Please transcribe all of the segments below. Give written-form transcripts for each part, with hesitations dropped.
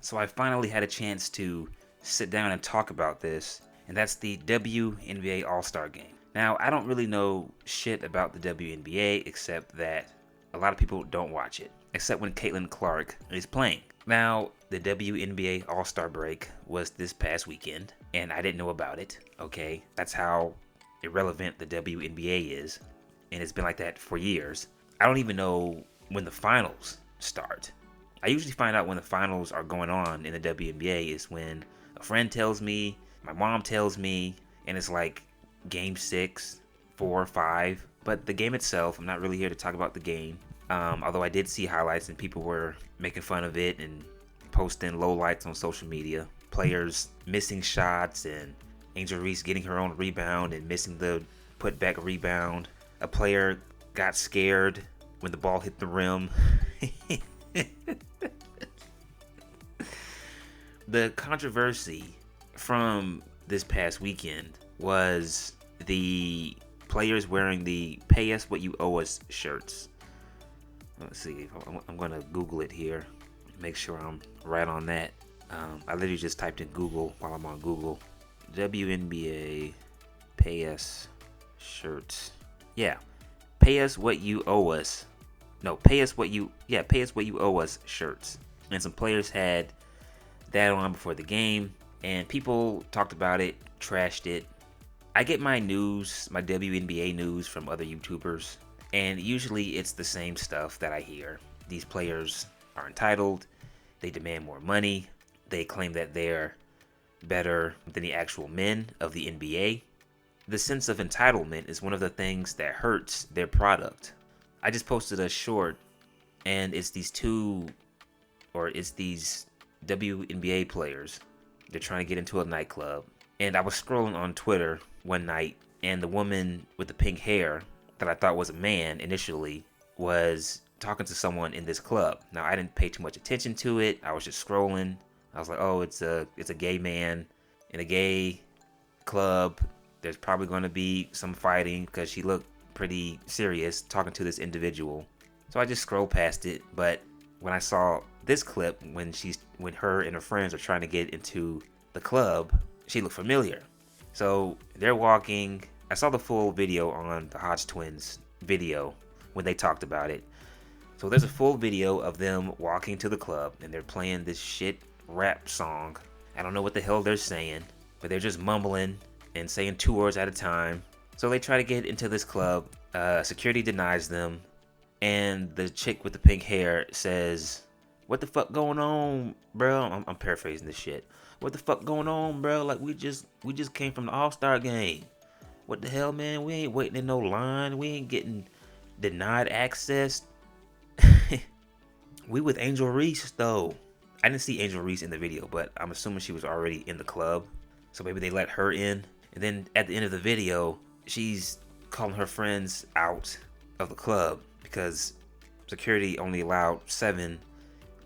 So I finally had a chance to sit down and talk about this, and that's the WNBA All-Star Game. Now, I don't really know shit about the WNBA except that a lot of people don't watch it, except when Caitlin Clark is playing. Now, the WNBA All-Star break was this past weekend, and I didn't know about it, okay? That's how irrelevant the WNBA is, and it's been like that for years. I don't even know when the finals start. I usually find out when the finals are going on in the WNBA is when a friend tells me, my mom tells me, and it's like game 6, 4, 5. But the game itself, I'm not really here to talk about the game. Although I did see highlights and people were making fun of it and posting lowlights on social media. Players missing shots and Angel Reese getting her own rebound and missing the putback rebound. A player got scared when the ball hit the rim. The controversy from this past weekend was the players wearing the "Pay Us What You Owe Us" shirts. Let's see. I'm going to Google it here. Make sure I'm right on that. I literally just typed in Google while I'm on Google. WNBA "Pay Us" shirts. Yeah. "Pay Us What You Owe Us." No, "Pay Us What You." Yeah, "Pay Us What You Owe Us" shirts. And some players had that on before the game, and people talked about it, trashed it. I get my news, my WNBA news from other YouTubers, and usually it's the same stuff that I hear. These players are entitled, they demand more money, they claim that they're better than the actual men of the NBA. The sense of entitlement is one of the things that hurts their product. I just posted a short, and it's these WNBA players. They're trying to get into a nightclub. And I was scrolling on Twitter one night, and the woman with the pink hair that I thought was a man initially was talking to someone in this club. Now, I didn't pay too much attention to it. I was just scrolling. I was like, oh, it's a gay man in a gay club. There's probably going to be some fighting because she looked pretty serious talking to this individual. So I just scrolled past it, but when I saw this clip when her and her friends are trying to get into the club, she looked familiar. So they're walking. I saw the full video on the Hodge Twins video when they talked about it. So there's a full video of them walking to the club and they're playing this shit rap song. I don't know what the hell they're saying, but they're just mumbling and saying 2 words at a time. So they try to get into this club. Security denies them. And the chick with the pink hair says, "What the fuck going on, bro?" I'm paraphrasing this shit. "What the fuck going on, bro? Like we just came from the All-Star game. What the hell, man? We ain't waiting in no line. We ain't getting denied access. We with Angel Reese though." I didn't see Angel Reese in the video, but I'm assuming she was already in the club. So maybe they let her in. And then at the end of the video, she's calling her friends out of the club because security only allowed 7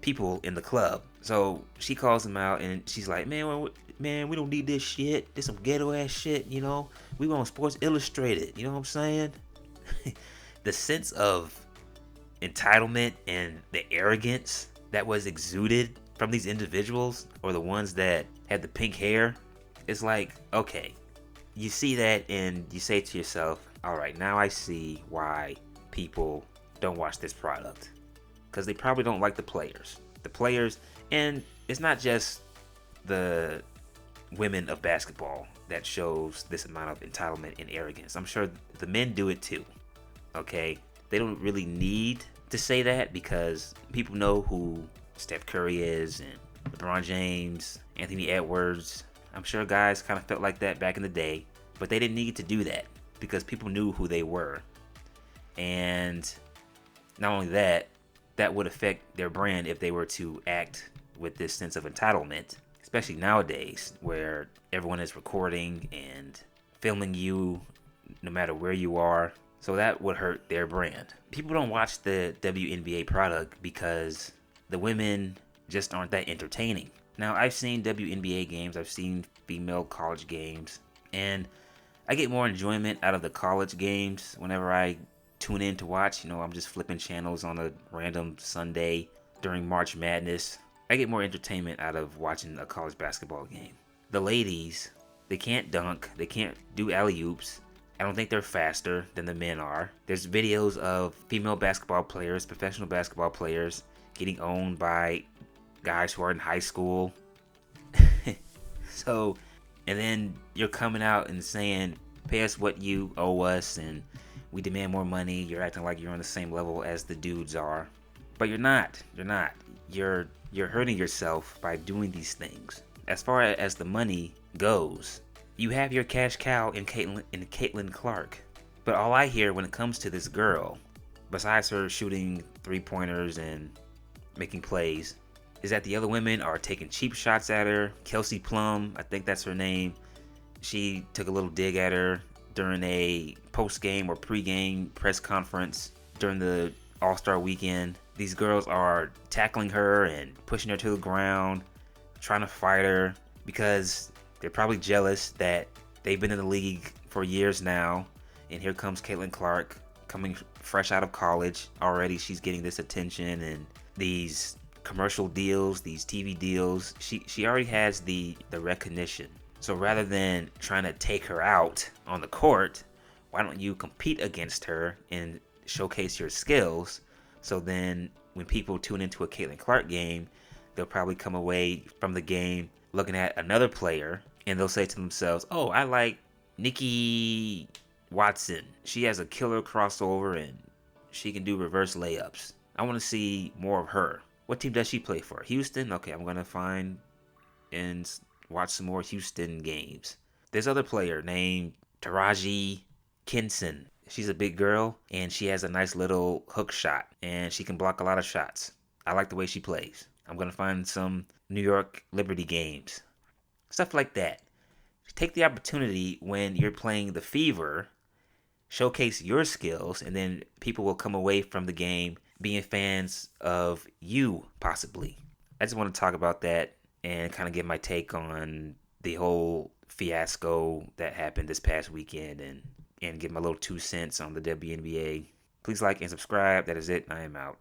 people in the club. So she calls them out and she's like, man, we don't need this shit. This some ghetto ass shit, you know? We want Sports Illustrated, you know what I'm saying? The sense of entitlement and the arrogance that was exuded from these individuals, or the ones that had the pink hair, is like, okay, you see that and you say to yourself, all right, now I see why people don't watch this product, because they probably don't like the players. And it's not just the women of basketball that shows this amount of entitlement and arrogance. I'm sure the men do it too. Okay, they don't really need to say that because people know who Steph Curry is and LeBron James, Anthony Edwards. I'm sure guys kind of felt like that back in the day, but they didn't need to do that because people knew who they were. And not only that, that would affect their brand if they were to act with this sense of entitlement, especially nowadays where everyone is recording and filming you no matter where you are. So that would hurt their brand. People don't watch the WNBA product because the women just aren't that entertaining. Now, I've seen WNBA games, I've seen female college games, and I get more enjoyment out of the college games whenever I tune in to watch. You know, I'm just flipping channels on a random Sunday during March Madness. I get more entertainment out of watching a college basketball game. The ladies, they can't dunk, they can't do alley-oops. I don't think they're faster than the men are. There's videos of female basketball players, professional basketball players, getting owned by guys who are in high school. So, and then you're coming out and saying, pay us what you owe us and we demand more money. You're acting like you're on the same level as the dudes are. But you're not. You're not. You're hurting yourself by doing these things. As far as the money goes, you have your cash cow in Caitlin Clark. But all I hear when it comes to this girl, besides her shooting 3-pointers and making plays, is that the other women are taking cheap shots at her. Kelsey Plum, I think that's her name. She took a little dig at her during a post-game or pre-game press conference during the All-Star weekend. These girls are tackling her and pushing her to the ground, trying to fight her because they're probably jealous that they've been in the league for years now. And here comes Caitlin Clark coming fresh out of college. Already she's getting this attention and these commercial deals, these TV deals. She already has the recognition. So rather than trying to take her out on the court, why don't you compete against her and showcase your skills? So then when people tune into a Caitlin Clark game, they'll probably come away from the game looking at another player and they'll say to themselves, oh, I like Nikki Watson. She has a killer crossover and she can do reverse layups. I want to see more of her. What team does she play for? Houston? Okay, I'm going to find and watch some more Houston games. There's another player named Taraji Kinson. She's a big girl and she has a nice little hook shot and she can block a lot of shots. I like the way she plays. I'm going to find some New York Liberty games. Stuff like that. Take the opportunity when you're playing the Fever, showcase your skills, and then people will come away from the game being fans of you, possibly. I just want to talk about that and kind of give my take on the whole fiasco that happened this past weekend and give my little 2 cents on the WNBA. Please like and subscribe. That is it. I am out.